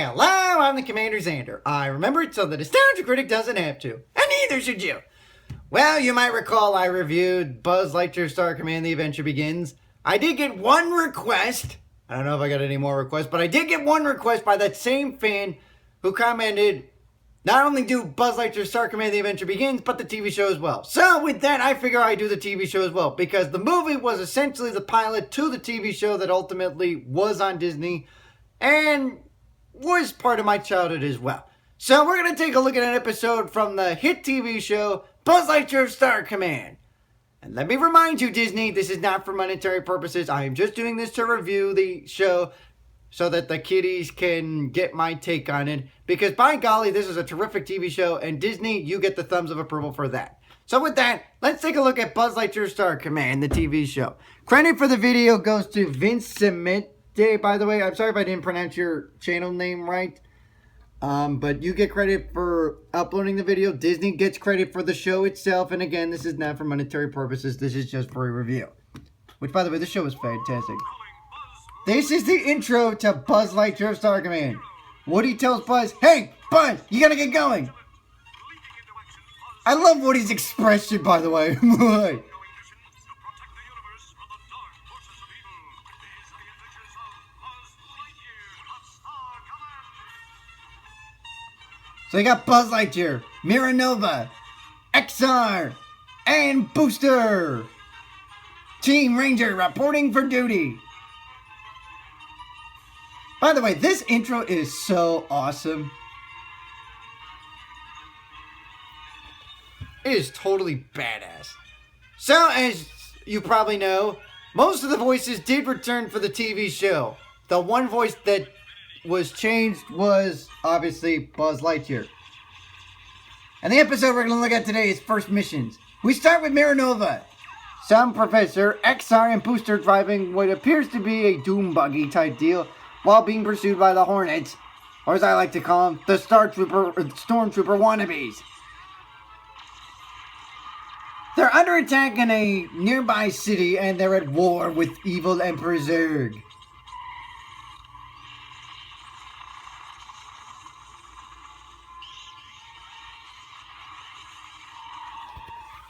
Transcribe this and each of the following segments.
Hello, I'm the CommanderZander. I remember it so the nostalgia critic doesn't have to, and neither should you. Well, you might recall I reviewed Buzz Lightyear Star Command, The Adventure Begins. I did get one request. I don't know if I got any more requests, but I did get one request by that same fan who commented, not only do Buzz Lightyear Star Command, The Adventure Begins, but the TV show as well. So with that, I figure I do the TV show as well, because the movie was essentially the pilot to the TV show that ultimately was on Disney, and was part of my childhood as well. So we're going to take a look at an episode from the hit TV show, Buzz Lightyear of Star Command. And let me remind you, Disney, this is not for monetary purposes. I am just doing this to review the show so that the kiddies can get my take on it. Because by golly, this is a terrific TV show, and Disney, you get the thumbs of approval for that. So with that, let's take a look at Buzz Lightyear Star Command, the TV show. Credit for the video goes to Vince Semite. By the way, I'm sorry if I didn't pronounce your channel name right. But you get credit for uploading the video. Disney gets credit for the show itself. And again, this is not for monetary purposes. This is just for a review. Which, by the way, this show is fantastic. This is the intro to Buzz Lightyear Star Command. Woody tells Buzz, "Hey, Buzz, you gotta get going." I love Woody's expression, by the way. So you got Buzz Lightyear, Miranova, XR, and Booster. Team Ranger reporting for duty. By the way, this intro is so awesome. It is totally badass. So, as you probably know, most of the voices did return for the TV show. The one voice that was changed was obviously Buzz Lightyear. And the episode we're going to look at today is First Missions. We start with Miranova, some Professor, XR, and Booster driving what appears to be a doom buggy type deal while being pursued by the Hornets, or as I like to call them, the Stormtrooper wannabes. They're under attack in a nearby city and they're at war with evil Emperor Zurg.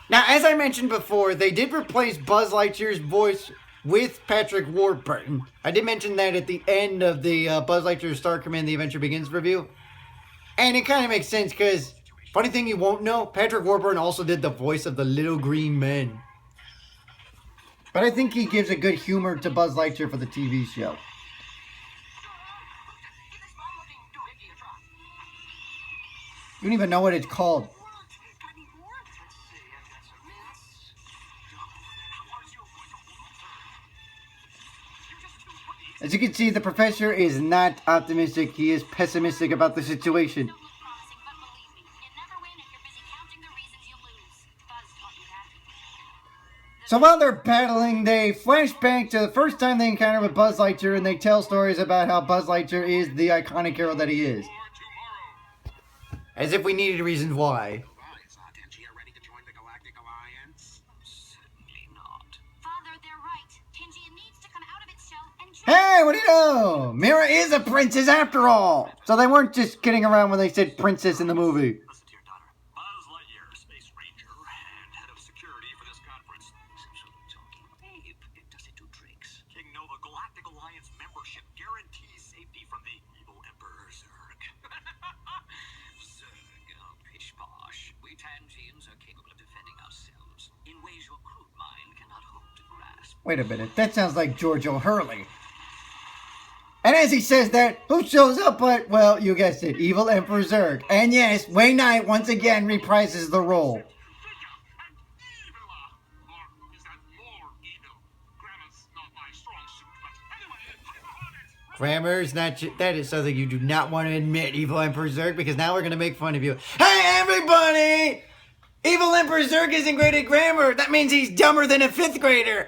Now, as I mentioned before, they did replace Buzz Lightyear's voice with Patrick Warburton. I did mention that at the end of the Buzz Lightyear Star Command, The Adventure Begins review. And it kind of makes sense because, funny thing you won't know, Patrick Warburton also did the voice of the Little Green Men. But I think he gives a good humor to Buzz Lightyear for the TV show. You don't even know what it's called. As you can see, the professor is not optimistic. He is pessimistic about the situation. So while they're battling, they flash back to the first time they encounter with Buzz Lightyear, and they tell stories about how Buzz Lightyear is the iconic hero that he is. As if we needed reasons why. Hey, what do you know? Mira is a princess after all. So they weren't just kidding around when they said princess in the movie. Listen to your daughter. Buzz Lightyear, Space Ranger and head of security for this conference. Hey, does it do tricks? King Nova Galactic Alliance membership guarantees safety from the evil Emperor Zurg. Zurg, oh, pish posh. We Tangians are capable of defending ourselves in ways your crude mind cannot hope to grasp. Wait a minute, that sounds like George O'Hurley. And as he says that, who shows up but, well, you guessed it, evil Emperor Zurg. And yes, Wayne Knight once again reprises the role. Grammar's not, that is something you do not want to admit, evil Emperor Zurg, because now we're going to make fun of you. Hey, everybody! Evil Emperor Zurg isn't great at grammar. That means he's dumber than a 5th grader.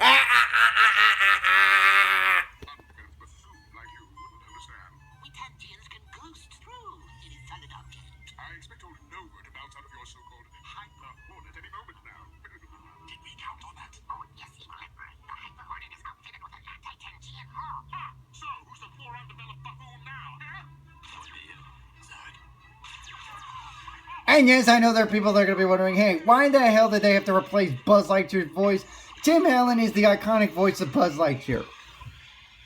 And yes, I know there are people that are going to be wondering, hey, why the hell did they have to replace Buzz Lightyear's voice? Tim Allen is the iconic voice of Buzz Lightyear.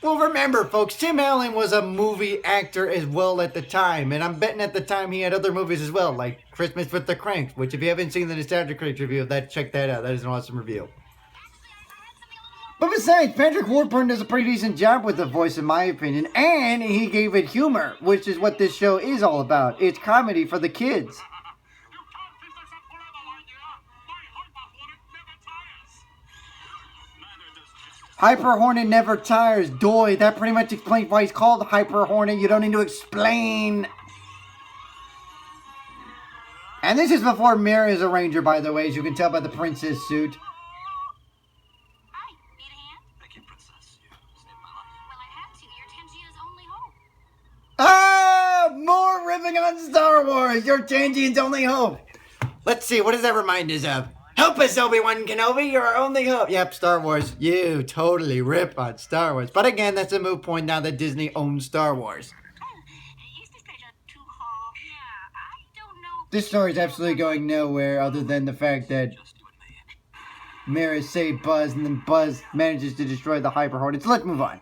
Well, remember, folks, Tim Allen was a movie actor as well at the time, and I'm betting at the time he had other movies as well, like Christmas with the Cranks, which if you haven't seen the Nostalgia Critics review of that, check that out. That is an awesome review. But besides, Patrick Warburton does a pretty decent job with the voice, in my opinion, and he gave it humor, which is what this show is all about. It's comedy for the kids. Hyper Hornet never tires. Doy, that pretty much explains why he's called Hyper Hornet. You don't need to explain. And this is before Mira is a ranger, by the way, as you can tell by the princess suit. Hi, need a hand? Thank you, Princess. You saved my life. Well, I have to. You're Tenjia's only hope. Ah! More ripping on Star Wars! You're Tangian's only hope! Let's see, what does that remind us of? Help us, Obi-Wan Kenobi, you're our only hope. Yep, Star Wars. You totally rip on Star Wars. But again, that's a moot point now that Disney owns Star Wars. Oh, is this picture too hard? Yeah, I don't know. This story is absolutely going nowhere other than the fact that Just you and me. Mira saved Buzz and then Buzz manages to destroy the Hyper Hornets. Let's move on.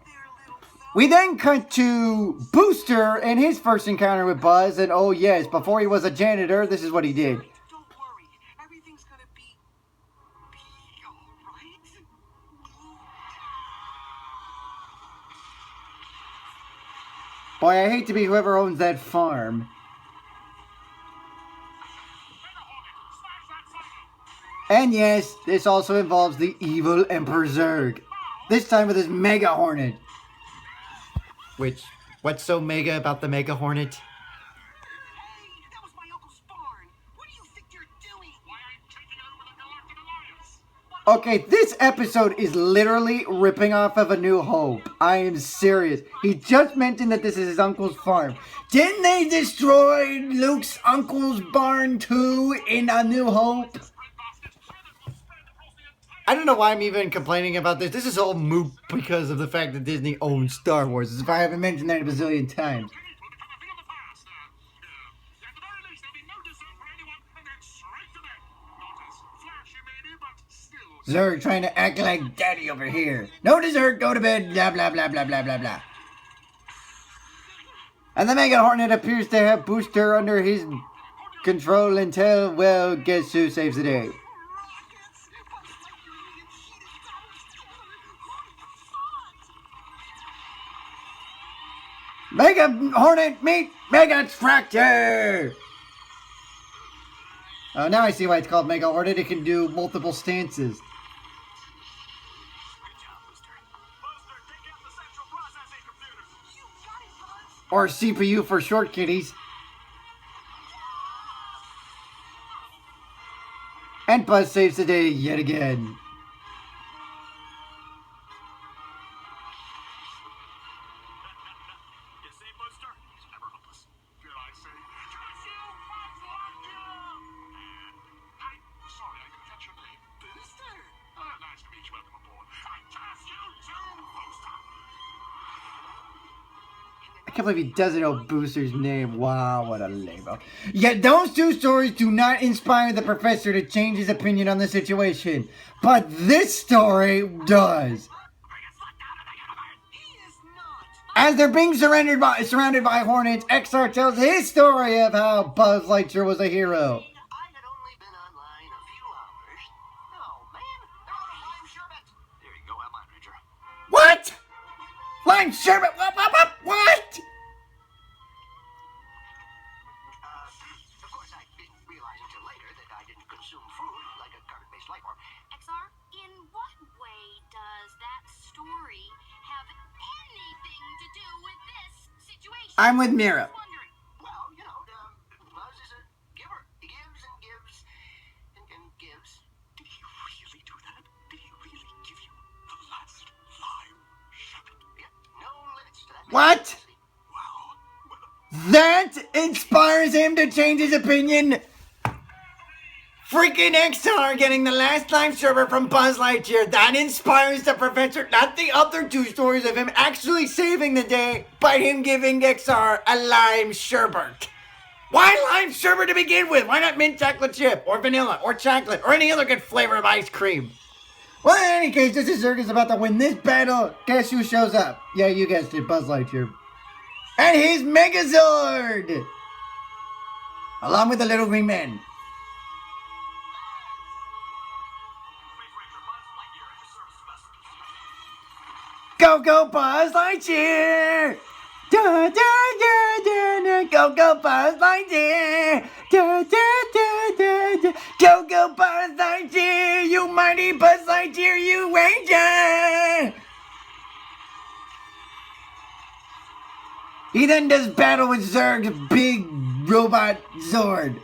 We then cut to Booster and his first encounter with Buzz, and oh yes, before he was a janitor, this is what he did. Don't worry. Everything's gonna be alright. Boy, I hate to be whoever owns that farm. And yes, this also involves the evil Emperor Zurg. This time with his Mega Hornet. Which, what's so mega about the Mega Hornet? Hey, that was my uncle's barn. What do you think you're doing? Why, I'm taking over the Galactic Alliance. Okay, this episode is literally ripping off of A New Hope. I am serious. He just mentioned that this is his uncle's farm. Didn't they destroy Luke's uncle's barn too in A New Hope? I don't know why I'm even complaining about this. This is all moot because of the fact that Disney owns Star Wars. As if I haven't mentioned that a bazillion times. Zurg trying to act like daddy over here. No dessert, go to bed, blah blah blah blah blah blah blah. And the Mega Hornet appears to have Booster under his control until, well, guess who saves the day? Mega Hornet meet Mega Tractor! Oh, now I see why it's called Mega Hornet. It can do multiple stances. Good job, Booster. Booster, take out the central processing computer. You got it, Buzz. Or CPU for short kitties. And Buzz saves the day yet again. You see, Booster? He's never hopeless. Did I say? Curse you, Buzz Lightyear! And I'm sorry, I didn't catch your name. Booster? Nice to meet you. Welcome aboard. I curse you too, Booster! I can't believe he doesn't know Booster's name. Wow, what a label. Yet those two stories do not inspire the professor to change his opinion on the situation. But this story does. He is not. As they're being surrounded by Hornets, XR tells his story of how Buzz Lightyear was a hero. I had only been online a few hours. Oh, man. They're out of lime sherbet. There you go, have mine, Ranger. What? Lime sherbet? What? Of course, I didn't realize until later that I didn't consume food like a carbon-based life form. XR, in what way does that story have anything to do with this situation? I'm with Mira. Wondering. Well, you know, Buzz is a giver. He gives and gives and gives. Did he really do that? Did he really give you the last lime sherbet? Yeah, no limits to that. What? Wow. That inspires him to change his opinion. Freaking XR getting the last lime sherbet from Buzz Lightyear. That inspires the professor, not the other two stories of him actually saving the day, but him giving XR a lime sherbet. Why lime sherbet to begin with? Why not mint chocolate chip, or vanilla, or chocolate, or any other good flavor of ice cream? Well, in any case, this is Zurg is about to win this battle. Guess who shows up? Yeah, you guessed it, Buzz Lightyear. And his Megazord! Along with the little green man. Go, go, Buzz Lightyear! Da, da, da, da, da. Go, go, Buzz Lightyear! Da, da, da, da, da. Go, go, Buzz Lightyear! You mighty Buzz Lightyear, you ranger! He then does battle with Zurg's big robot Zord.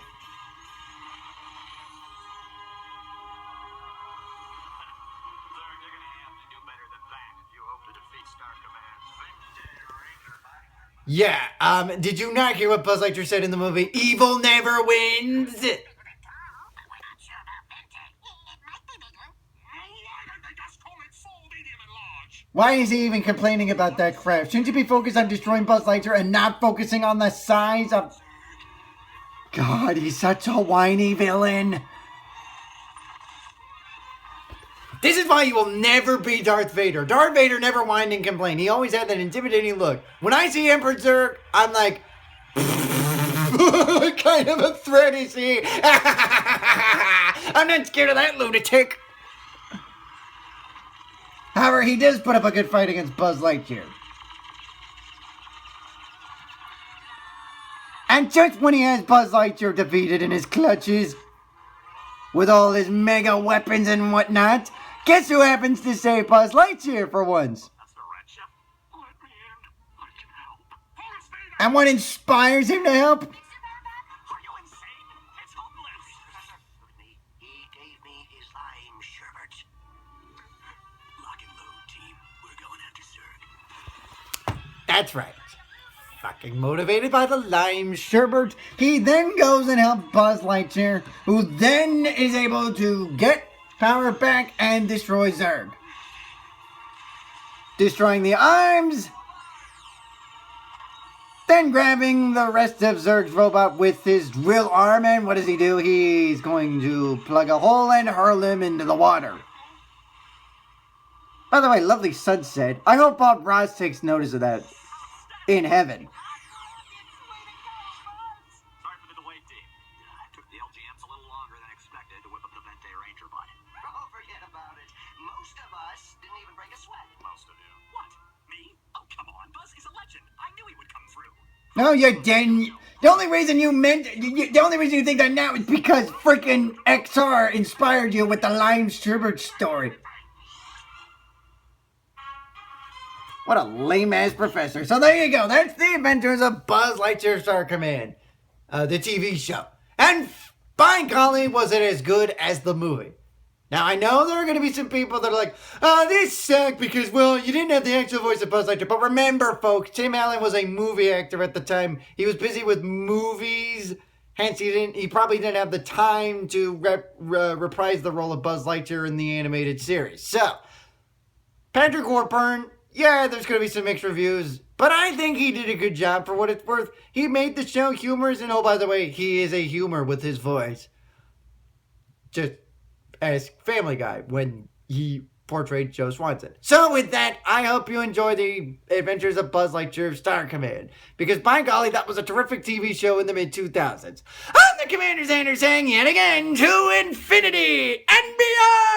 Yeah, did you not hear what Buzz Lightyear said in the movie? Evil never wins! Why is he even complaining about that crap? Shouldn't you be focused on destroying Buzz Lightyear and not focusing on the size of... God, he's such a whiny villain. This is why you will never be Darth Vader. Darth Vader never whined and complained. He always had that intimidating look. When I see Emperor Zurg, I'm like... kind of a threat, is he? I'm not scared of that lunatic. However, he does put up a good fight against Buzz Lightyear. And just when he has Buzz Lightyear defeated in his clutches, with all his mega weapons and whatnot, guess who happens to save Buzz Lightyear for once? That's the red ship. Let me in. I can help. Horace Vader! And what inspires him to help? Are you insane? It's hopeless. He gave me his lime sherbet. Lock and load, team. We're going after Zurg. That's right. Fucking motivated by the lime sherbet, he then goes and helps Buzz Lightyear, who then is able to get power back and destroy Zurg. Destroying the arms, then grabbing the rest of Zurg's robot with his drill arm, and what does he do? He's going to plug a hole and hurl him into the water. By the way, lovely sunset. I hope Bob Ross takes notice of that in heaven. Sorry for the delay, team. It took the LGMs a little longer than expected to whip up the Vente Ranger bot. Oh, forget about it. Most of us didn't even break a sweat. Most of you. What? Me? Oh, come on. Buzz is a legend. I knew he would come through. No, you didn't. The only reason the only reason you think that now is because freaking XR inspired you with the lime sherbet story. What a lame-ass professor. So there you go. That's the adventures of Buzz Lightyear Star Command, the TV show. And by golly, was it as good as the movie. Now, I know there are going to be some people that are like, this sucked because, well, you didn't have the actual voice of Buzz Lightyear. But remember, folks, Tim Allen was a movie actor at the time. He was busy with movies. Hence, he probably didn't have the time to reprise the role of Buzz Lightyear in the animated series. So, Patrick Warburton, yeah, there's going to be some mixed reviews, but I think he did a good job for what it's worth. He made the show humorous, and oh, by the way, he is a humor with his voice. Just as Family Guy when he portrayed Joe Swanson. So with that, I hope you enjoy the adventures of Buzz Lightyear Star Command, because by golly, that was a terrific TV show in the mid-2000s. I'm the CommanderZander saying yet again, to infinity and beyond!